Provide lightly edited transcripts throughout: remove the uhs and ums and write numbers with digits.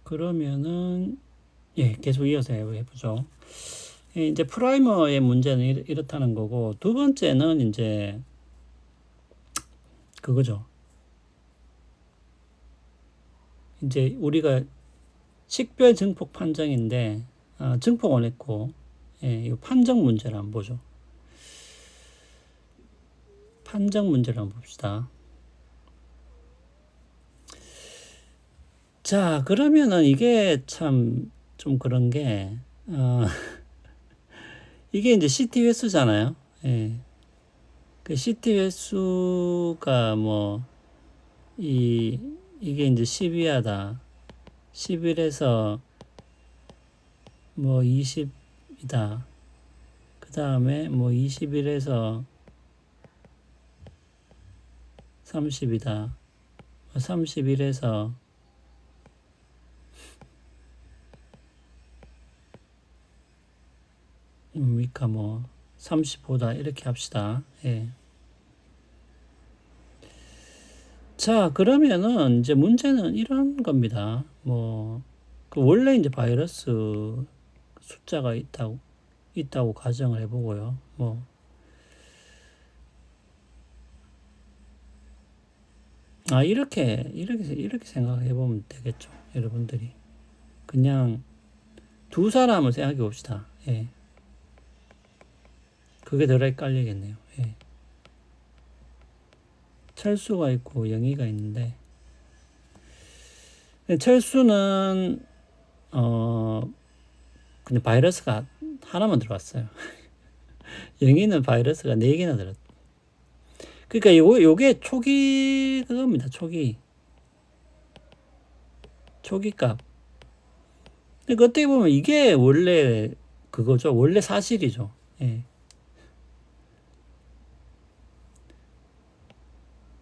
그러면은 예, 계속 이어서 해보죠. 이제 프라이머의 문제는 이렇다는 거고, 두 번째는 이제 그거죠. 이제 우리가 식별 증폭 판정인데, 증폭 원했고, 이 판정 문제를 한번 보죠. 판정 문제를 한번 봅시다. 자, 그러면은 이게 참 좀 그런 게, 이게 이제 CT 횟수잖아요. 예. 그 CT 횟수가 뭐, 이게 이제 12하다. 11에서 뭐 20이다. 그 다음에 뭐 21에서 30이다. 31에서 뭡니까 뭐 35다. 이렇게 합시다. 예. 자, 그러면은 이제 문제는 이런 겁니다. 뭐, 그 원래 이제 바이러스 숫자가 있다고 가정을 해보고요. 뭐, 이렇게 생각해 보면 되겠죠. 여러분들이. 그냥 두 사람을 생각해 봅시다. 예. 그게 더 헷갈리겠네요. 예. 철수가 있고 영희가 있는데, 철수는, 근데 바이러스가 하나만 들어왔어요. 영희는 바이러스가 4개나 들었. 그러니까 요게 초기 그겁니다. 초기 값. 그러니까 어떻게 보면 이게 원래 그거죠. 원래 사실이죠. 예.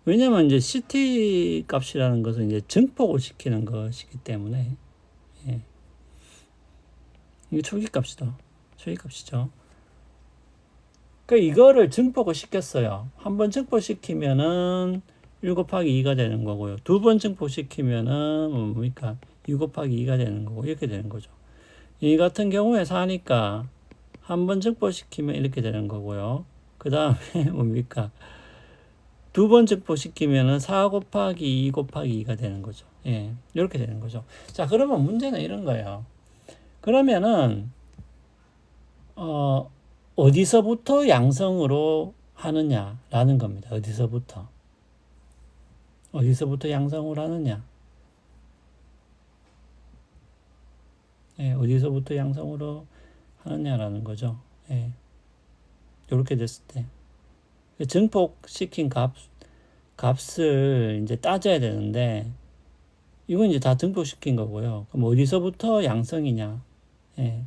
왜냐면 이제 CT 값이라는 것은 이제 증폭을 시키는 것이기 때문에, 예. 이게 초기 값이죠. 초기 값이죠. 그러니까 이거를 증폭을 시켰어요. 한 번 증폭시키면은 1 곱하기 2가 되는 거고요. 두 번 증폭시키면은 뭡니까? 2 곱하기 2가 되는 거고, 이렇게 되는 거죠. 이 같은 경우에 4니까 한 번 증폭시키면 이렇게 되는 거고요. 그 다음에 뭡니까? 두 번 증폭시키면은 4 곱하기 2 곱하기 2가 되는 거죠. 예. 이렇게 되는 거죠. 자, 그러면 문제는 이런 거예요. 그러면은, 어디서부터 양성으로 하느냐라는 겁니다. 어디서부터 양성으로 하느냐. 예, 어디서부터 양성으로 하느냐라는 거죠. 예, 이렇게 됐을 때. 증폭시킨 값을 이제 따져야 되는데, 이건 이제 다 증폭시킨 거고요. 그럼 어디서부터 양성이냐. 예,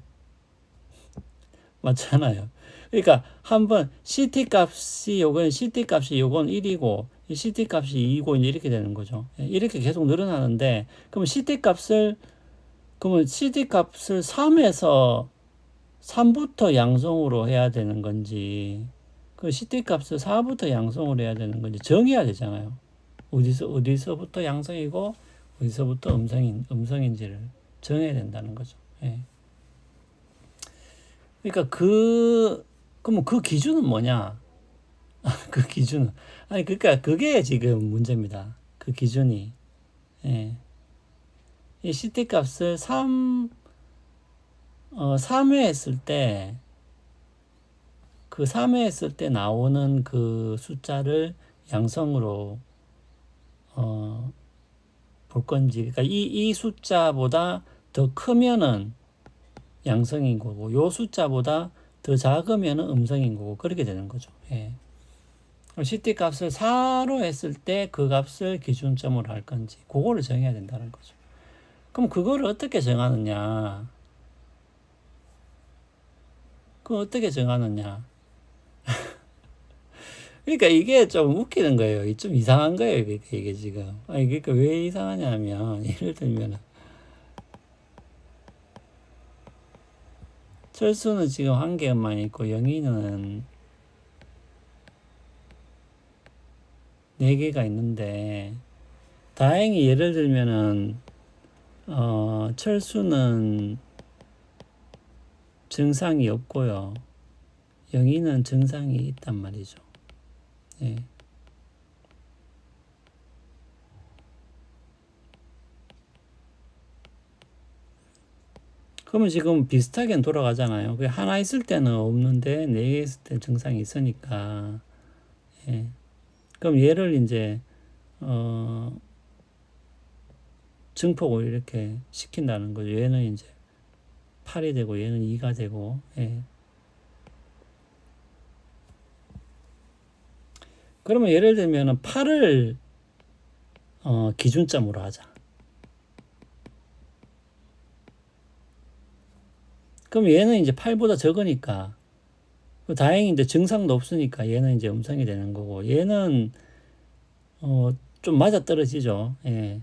맞잖아요. 그러니까 한번 CT 값이 요건 1이고 이 CT 값이 2고 이제 이렇게 되는 거죠. 예, 이렇게 계속 늘어나는데 그러면 CT 값을 3에서 3부터 양성으로 해야 되는 건지 그 CT 값을 4부터 양성으로 해야 되는 건지 정해야 되잖아요. 어디서부터 양성이고 어디서부터 음성인지를 정해야 된다는 거죠. 예. 그러니까 그러면 그 기준은 뭐냐? 그 기준은 그러니까 그게 지금 문제입니다. 그 기준이. 예. 이 CT 값을 3회 했을 때 그 3회 했을 때 나오는 그 숫자를 양성으로 어, 볼 건지, 그러니까 이 숫자보다 더 크면은 양성인 거고, 요 숫자보다 더 작으면은 음성인 거고, 그렇게 되는 거죠. 예. CT 값을 4로 했을 때 그 값을 기준점으로 할 건지, 그거를 정해야 된다는 거죠. 그럼 그거를 어떻게 정하느냐? 그거 어떻게 정하느냐? 그러니까 이게 좀 웃기는 거예요. 좀 이상한 거예요. 이게 지금. 그러니까 왜 이상하냐면, 예를 들면, 철수는 지금 한 개만 있고, 영희는 네 개가 있는데, 다행히 예를 들면은, 철수는 증상이 없고요. 영희는 증상이 있단 말이죠. 예. 그러면 지금 비슷하게 돌아가잖아요. 하나 있을 때는 없는데 네 개 있을 때 증상이 있으니까. 예. 그럼 얘를 이제 증폭을 이렇게 시킨다는 거죠. 얘는 이제 8이 되고 얘는 2가 되고. 예. 그러면 예를 들면 8을 기준점으로 하자. 그럼 얘는 이제 8보다 적으니까 다행히 이제 증상도 없으니까 얘는 이제 음성이 되는 거고 얘는 좀 맞아 떨어지죠. 예.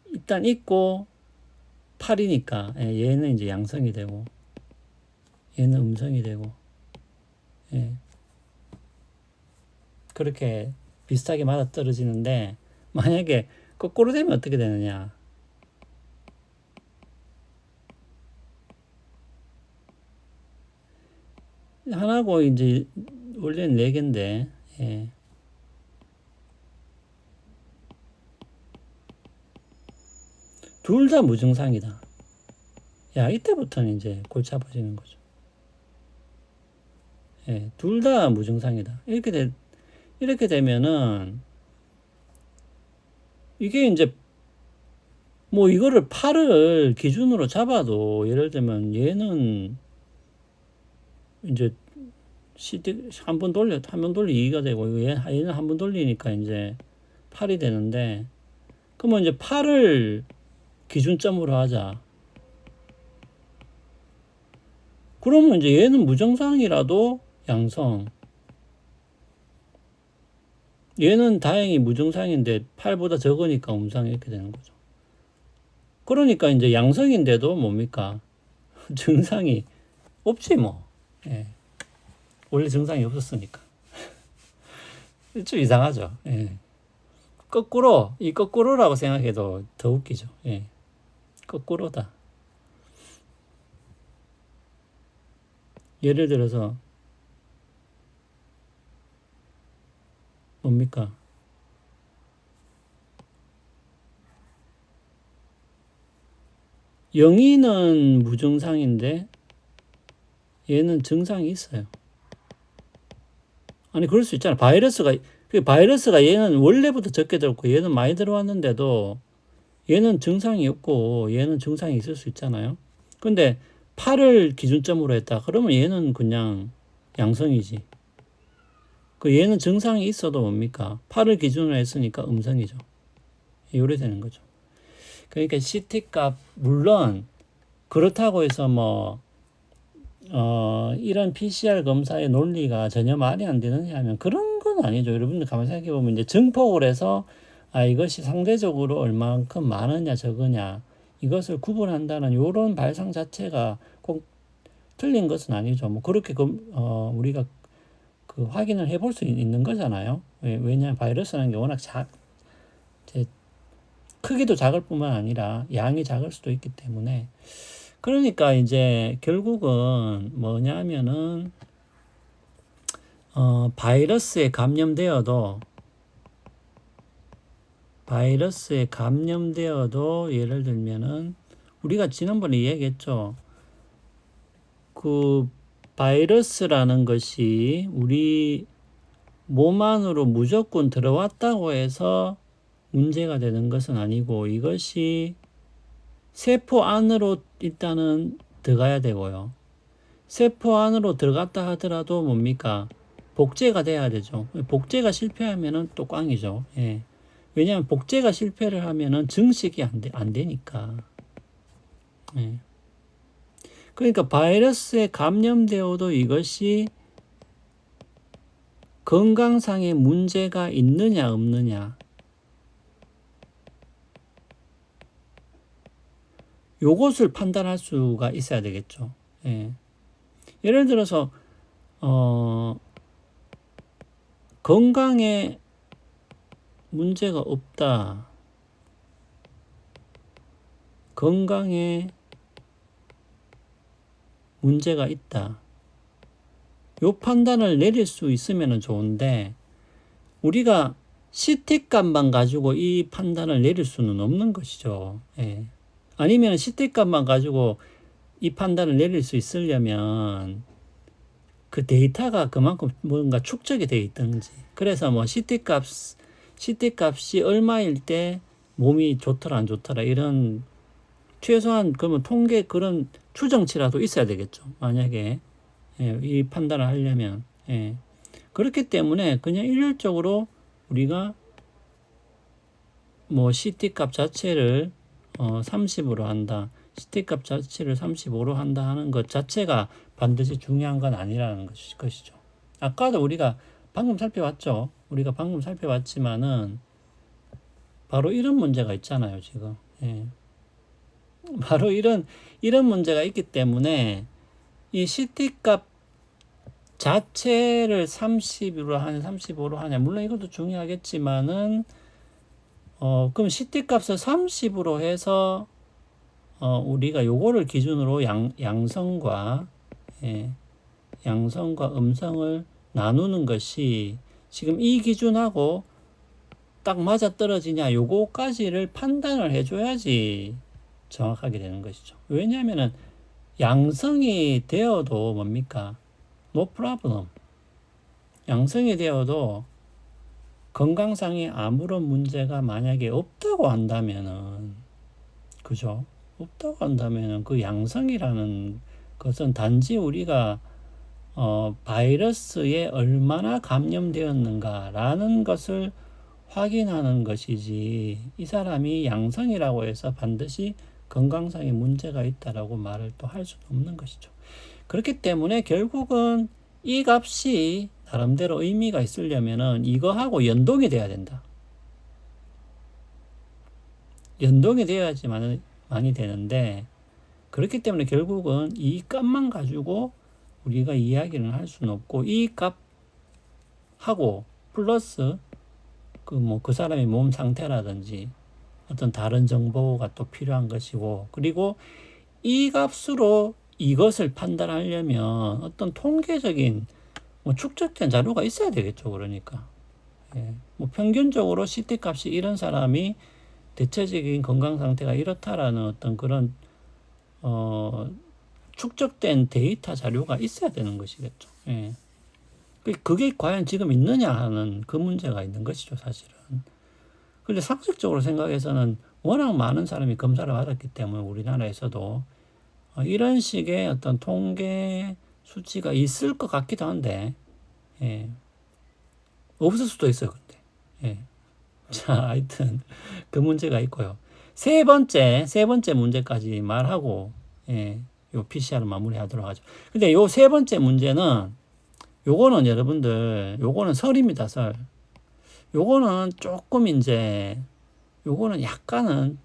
일단 있고 8이니까 예. 얘는 이제 양성이 되고 얘는 음성이 되고 예. 그렇게 비슷하게 맞아 떨어지는데 만약에 거꾸로 되면 어떻게 되느냐? 하나고 이제 원래는 4개인데 예. 둘 다 무증상이다. 야, 이때부터는 이제 골치 아파지는 거죠. 예, 둘 다 무증상이다. 이렇게 되면은 이게 이제 뭐 이거를 8을 기준으로 잡아도 예를 들면 얘는 이제 CD 한 번 돌려 2가 되고 얘는 한 번 돌리니까 이제 8이 되는데 그러면 이제 8을 기준점으로 하자. 그러면 이제 얘는 무증상이라도 양성. 얘는 다행히 무증상인데 8보다 적으니까 음상 이렇게 되는 거죠. 그러니까 이제 양성인데도 뭡니까? 증상이 없지 뭐. 예. 원래 증상이 없었으니까. 좀 이상하죠. 예. 이 거꾸로라고 생각해도 더 웃기죠. 예. 거꾸로다. 예를 들어서 뭡니까? 영희는 무증상인데 얘는 증상이 있어요. 아니 그럴 수 있잖아. 바이러스가 얘는 원래부터 적게 들었고 얘는 많이 들어왔는데도 얘는 증상이 없고 얘는 증상이 있을 수 있잖아요. 근데 8을 기준점으로 했다. 그러면 얘는 그냥 양성이지. 얘는 증상이 있어도 뭡니까? 8을 기준으로 했으니까 음성이죠. 요래 되는 거죠. 그러니까 CT 값 물론 그렇다고 해서 이런 PCR 검사의 논리가 전혀 말이 안 되느냐 하면 그런 건 아니죠. 여러분들 가만히 생각해 보면 이제 증폭을 해서 이것이 상대적으로 얼만큼 많으냐 적으냐 이것을 구분한다는 이런 발상 자체가 꼭 틀린 것은 아니죠. 뭐 그렇게 우리가 확인을 해볼 수 있는 거잖아요. 왜냐하면 바이러스라는 게 워낙 크기도 작을 뿐만 아니라 양이 작을 수도 있기 때문에 그러니까 이제 결국은 뭐냐면은 바이러스에 감염되어도 예를 들면은 우리가 지난번에 얘기했죠. 그 바이러스라는 것이 우리 몸 안으로 무조건 들어왔다고 해서 문제가 되는 것은 아니고 이것이 세포 안으로 일단은 들어가야 되고요. 세포 안으로 들어갔다 하더라도 뭡니까? 복제가 돼야 되죠. 복제가 실패하면은 또 꽝이죠. 예. 왜냐하면 복제가 실패를 하면은 증식이 안 되니까. 예. 그러니까 바이러스에 감염되어도 이것이 건강상의 문제가 있느냐 없느냐 요것을 판단할 수가 있어야 되겠죠. 예. 예를 들어서 건강에 문제가 없다. 건강에 문제가 있다. 요 판단을 내릴 수 있으면 좋은데 우리가 CT값만 가지고 이 판단을 내릴 수는 없는 것이죠. 예. 아니면 CT값만 가지고 이 판단을 내릴 수 있으려면 그 데이터가 그만큼 뭔가 축적이 되어 있든지, 그래서 뭐 CT값이 얼마일 때 몸이 좋더라 안 좋더라 이런 최소한 그러면 통계 그런 추정치라도 있어야 되겠죠. 만약에 예, 이 판단을 하려면 예. 그렇기 때문에 그냥 일률적으로 우리가 뭐 CT값 자체를 30으로 한다. CT값 자체를 35로 한다 하는 것 자체가 반드시 중요한 건 아니라는 것이죠. 아까도 우리가 방금 살펴봤죠. 우리가 방금 살펴봤지만은 바로 이런 문제가 있잖아요, 지금. 예. 바로 이런 문제가 있기 때문에 이 CT값 자체를 30으로 하냐, 35로 하냐, 물론 이것도 중요하겠지만은, 그럼 CT값을 30으로 해서, 우리가 요거를 기준으로 양성과, 예, 양성과 음성을 나누는 것이 지금 이 기준하고 딱 맞아 떨어지냐, 요거까지를 판단을 해줘야지 정확하게 되는 것이죠. 왜냐하면은 양성이 되어도 뭡니까? No problem. 양성이 되어도 건강상에 아무런 문제가 만약에 없다고 한다면은, 그죠? 없다고 한다면은 그 양성이라는 것은 단지 우리가 바이러스에 얼마나 감염되었는가라는 것을 확인하는 것이지, 이 사람이 양성이라고 해서 반드시 건강상에 문제가 있다라고 말을 또 할 수는 없는 것이죠. 그렇기 때문에 결국은 이 값이 나름대로 의미가 있으려면은 이거하고 연동이 돼야 된다. 연동이 돼야지만 많이 되는데, 그렇기 때문에 결국은 이 값만 가지고 우리가 이야기를 할 수는 없고, 이 값하고 플러스 그 사람의 몸 상태라든지 어떤 다른 정보가 또 필요한 것이고, 그리고 이 값으로 이것을 판단하려면 어떤 통계적인 축적된 자료가 있어야 되겠죠. 그러니까 예. 평균적으로 CT 값이 이런 사람이 대체적인 건강 상태가 이렇다라는 어떤 그런 축적된 데이터 자료가 있어야 되는 것이겠죠. 예. 그게 과연 지금 있느냐 하는 그 문제가 있는 것이죠, 사실은. 근데 상식적으로 생각해서는 워낙 많은 사람이 검사를 받았기 때문에 우리나라에서도 이런 식의 어떤 통계 수치가 있을 것 같기도 한데, 예. 없을 수도 있어요, 근데. 예. 자, 하여튼, 그 문제가 있고요. 세 번째 문제까지 말하고, 예. 요 PCR을 마무리하도록 하죠. 근데 요 세 번째 문제는, 요거는 여러분들, 요거는 설입니다, 설. 요거는 조금 요거는 약간은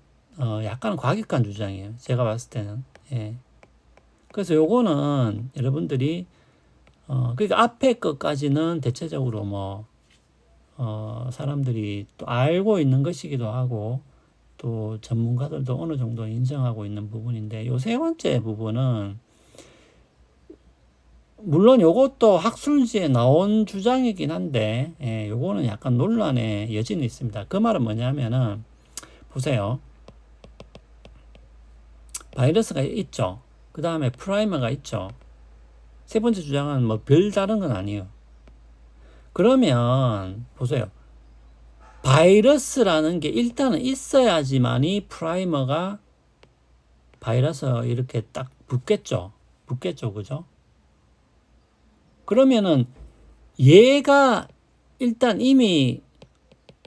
과격한 주장이에요. 제가 봤을 때는. 예. 그래서 요거는 여러분들이, 그러니까 앞에 것까지는 대체적으로 사람들이 또 알고 있는 것이기도 하고, 또 전문가들도 어느 정도 인정하고 있는 부분인데, 요 세 번째 부분은, 물론 요것도 학술지에 나온 주장이긴 한데, 예, 요거는 약간 논란의 여지는 있습니다. 그 말은 뭐냐면은, 보세요. 바이러스가 있죠. 그 다음에 프라이머가 있죠. 세 번째 주장은 별다른 건 아니에요. 그러면, 보세요. 바이러스라는 게 일단은 있어야지만이 프라이머가 바이러스 이렇게 딱 붙겠죠. 그죠? 그러면은 얘가 일단 이미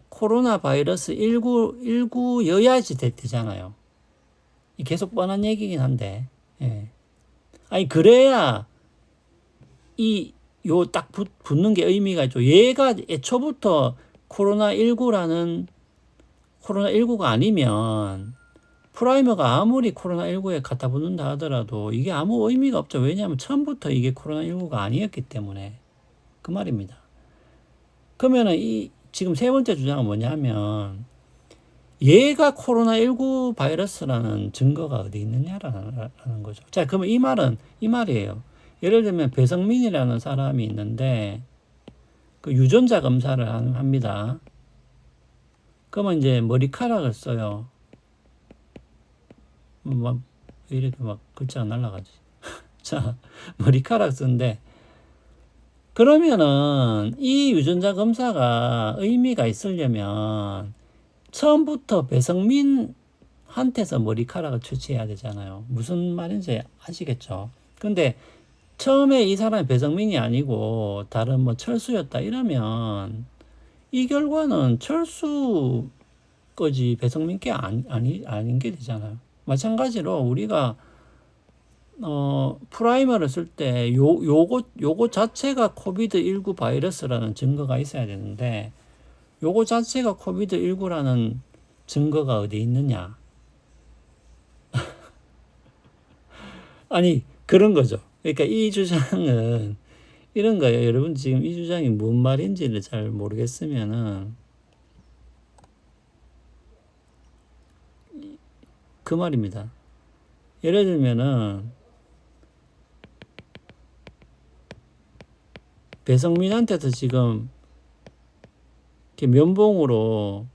코로나 바이러스 19여야지 되잖아요. 계속 뻔한 얘기긴 한데, 예. 아니, 그래야 요 딱 붙는 게 의미가 있죠. 얘가 애초부터 코로나19가 아니면 프라이머가 아무리 코로나19에 갖다 붙는다 하더라도 이게 아무 의미가 없죠. 왜냐하면 처음부터 이게 코로나19가 아니었기 때문에. 그 말입니다. 그러면은 지금 세 번째 주장은 뭐냐면, 얘가 코로나19 바이러스라는 증거가 어디 있느냐라는 거죠. 자, 그러면 이 말은 이 말이에요. 예를 들면 배성민이라는 사람이 있는데 그 유전자 검사를 합니다. 그러면 이제 머리카락을 써요. 막 이렇게 막 글자가 날라가지. 자, 머리카락 쓴데 그러면은 이 유전자 검사가 의미가 있으려면 처음부터 배성민한테서 머리카락을 채취해야 되잖아요. 무슨 말인지 아시겠죠? 근데 처음에 이 사람이 배성민이 아니고 다른 뭐 철수였다 이러면 이 결과는 철수 거지 배성민 게 아닌 게 되잖아요. 마찬가지로 우리가 프라이머를 쓸 때 요거 자체가 코비드19 바이러스라는 증거가 있어야 되는데 요거 자체가 코비드19라는 증거가 어디 있느냐? 아니 그런 거죠. 그러니까 이 주장은 이런 거예요. 여러분 지금 이 주장이 뭔 말인지를 잘 모르겠으면은 그 말입니다. 예를 들면은 배성민한테도 지금 이렇게 면봉으로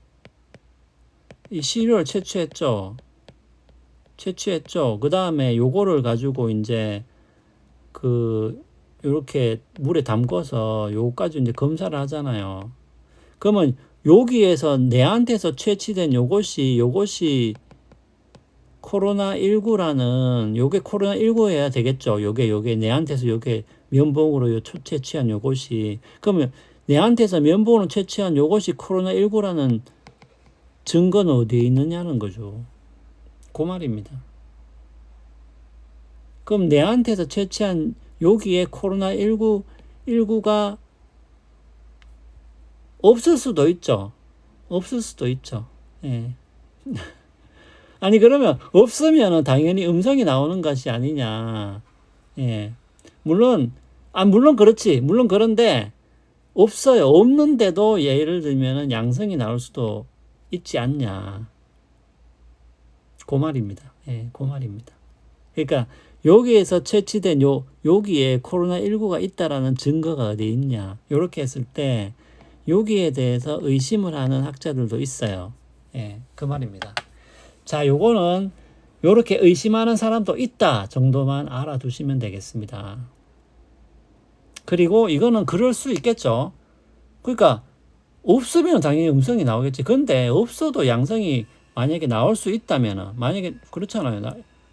이 시료를 채취했죠. 그 다음에 요거를 가지고 이제 요렇게 물에 담궈서 요거까지 이제 검사를 하잖아요. 그러면 여기에서 내한테서 채취된 요것이 코로나19라는 요게 코로나19여야 되겠죠. 요게 내한테서 요게 면봉으로 채취한 요것이 그러면 내한테서 면봉으로 채취한 요것이 코로나19라는 증거는 어디에 있느냐는 거죠. 그 말입니다. 그럼 내한테서 채취한 여기에 코로나19가 없을 수도 있죠. 예. 아니 그러면 없으면 당연히 음성이 나오는 것이 아니냐. 예. 물론 그렇지. 물론 그런데 없어요. 없는데도 예를 들면은 양성이 나올 수도 있지 않냐. 그 말입니다. 예, 그 말입니다. 그러니까 여기에서 채취된 여기에 코로나19가 있다라는 증거가 어디 있냐. 이렇게 했을 때 여기에 대해서 의심을 하는 학자들도 있어요. 예, 그 말입니다. 자, 요거는 요렇게 의심하는 사람도 있다 정도만 알아두시면 되겠습니다. 그리고 이거는 그럴 수 있겠죠. 그러니까 없으면 당연히 음성이 나오겠지. 근데 없어도 양성이 만약에 나올 수 있다면은 만약에 그렇잖아요.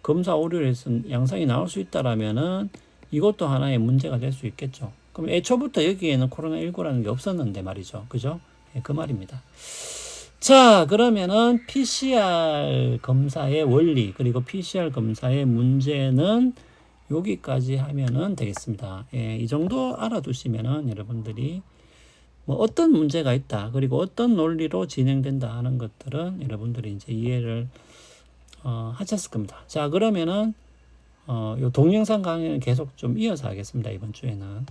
검사 오류를 해서 양성이 나올 수 있다라면은 이것도 하나의 문제가 될 수 있겠죠. 그럼 애초부터 여기에는 코로나19라는 게 없었는데 말이죠. 그죠? 예, 그 말입니다. 자, 그러면은 PCR 검사의 원리 그리고 PCR 검사의 문제는 여기까지 하면은 되겠습니다. 예, 이 정도 알아두시면은 여러분들이 뭐 어떤 문제가 있다 그리고 어떤 논리로 진행된다 하는 것들은 여러분들이 이제 이해를 하셨을 겁니다. 자, 그러면은 요 동영상 강의는 계속 좀 이어서 하겠습니다. 이번 주에는.